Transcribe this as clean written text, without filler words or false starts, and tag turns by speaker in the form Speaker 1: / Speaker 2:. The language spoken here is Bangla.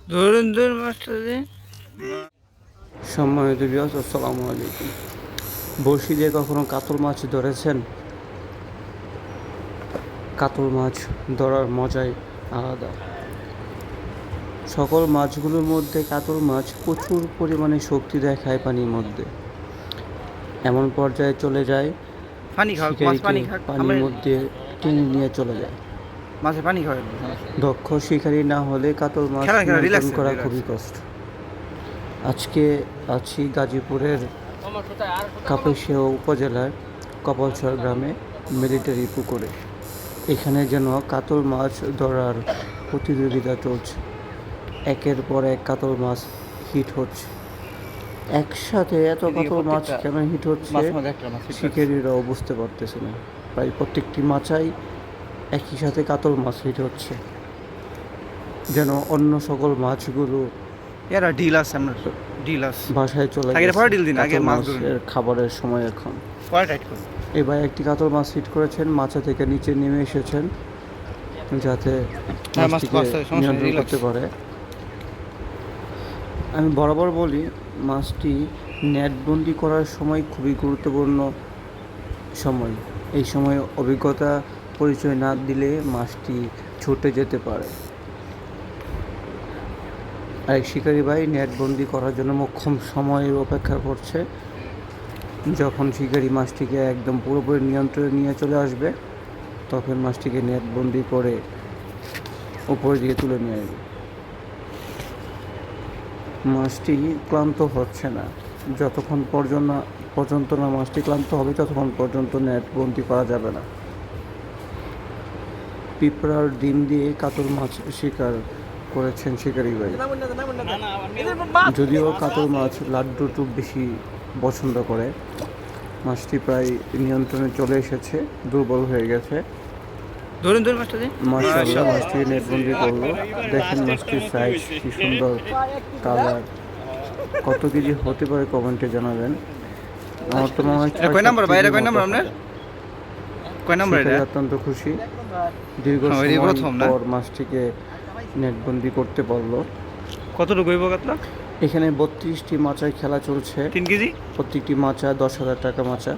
Speaker 1: ধরুন ধরুন মাছটা যে
Speaker 2: সম্মানিত ভিউয়ার্স, আসসালামু আলাইকুম। বড়শি দিয়ে কখনো কাতল মাছ ধরেছেন? কাতল মাছ ধরার মজাই আলাদা। সকল মাছগুলোর মধ্যে কাতল মাছ প্রচুর পরিমাণে শক্তি দেখায় পানির মধ্যে। এমন পর্যায়ে চলে যায়
Speaker 1: পানি খাও, মাছ
Speaker 2: শিকারীকে
Speaker 1: পানি খাক,
Speaker 2: পানির মধ্যে টেনে নিয়ে চলে যায়।
Speaker 1: মাছে পানি খাওয়াই।
Speaker 2: দক্ষ শিকারী না হলে কাতল মাছ
Speaker 1: খেলা
Speaker 2: নিয়ন্ত্রণ
Speaker 1: রিল্যাক্স
Speaker 2: করা খুবই কষ্ট। আজকে আছি গাজীপুরের কাপাসিয়া উপজেলার কপালছড় গ্রামে মিলিটারি পুকুরে। এখানে যেন কাতল মাছ ধরার প্রতিযোগিতা চলছে। একের পর এক কাতল মাছ হিট হচ্ছে। একসাথে এত কাতল মাছ কেন হিট হচ্ছে শিকারীরাও বুঝতে পারতেছে না। প্রায় প্রত্যেকটি মাছাই একই সাথে কাতল মাছ হিট হচ্ছে, যেন অন্য সকল মাছগুলো
Speaker 1: এরা ডিল আছে, আমরা ডিল আছে
Speaker 2: বাসায় চলে
Speaker 1: আগে
Speaker 2: গেছে।
Speaker 1: পরে ডিল দিন, আগে
Speaker 2: কাতল
Speaker 1: মাছ ধরুন,
Speaker 2: মাছের খাবারের সময় এখন।
Speaker 1: পরে টাইট করুন।
Speaker 2: এবার একটি কাতল মাছ হিট করেছেন, মাছা থেকে নিচে নেমে এসেছেন যাতে মাছটিকে নিয়ন্ত্রণ করতে পারে। আমি বরাবর বলি, মাছটি নেটবন্দি করার সময় খুবই গুরুত্বপূর্ণ সময়। এই সময় অভিজ্ঞতা পরিচয় না দিলে মাছটি ছুটে যেতে পারে। আরেক শিকারী ভাই নেটবন্দি করার জন্য মোক্ষম সময়ের অপেক্ষা করছে। যখন শিকারি মাছটিকে একদম পুরোপুরি নিয়ন্ত্রণে নিয়ে চলে আসবে, তখন মাছটিকে নেটবন্দি করে উপরের দিকে তুলে নিয়ে আসবে। মাছটি ক্লান্ত হচ্ছে না। যতক্ষণ পর্যন্ত না মাছটি ক্লান্ত হবে, ততক্ষণ পর্যন্ত নেটবন্দি করা যাবে না। পিঁপড়ার ডিম দিয়ে কাতল মাছ শিকার করেছেন শিকারি ভাই। যদিও কাতল মাছ লাড্ডুটু বেশি পছন্দ করে, মাছটি প্রায় নিয়ন্ত্রণে চলে এসেছে, দুর্বল হয়ে গেছে।
Speaker 1: ধরুন ধরুন মাছটা যে
Speaker 2: মাশাআল্লাহ, মাছটি নেটবন্দি করলো। দেখেন মাছটির সাইজ কি সুন্দর, কালার। কত কেজি হতে পারে কমেন্টে জানাবেন। আমার তো মনে হয়
Speaker 1: কয় নাম্বার ভাই, এটা কয় নাম্বার আপনার, কয় নাম্বার এটা?
Speaker 2: অত্যন্ত খুশি। দীর্ঘ সময় পর মাছটিকে নেটবন্দি করতে পারলো।
Speaker 1: কতটুকু হইব কাতলা?
Speaker 2: এখানে 32টি মাচায় খেলা চলছে।
Speaker 1: 3 কেজি।
Speaker 2: প্রত্যেকটি মাচা 10,000 টাকা মাচা।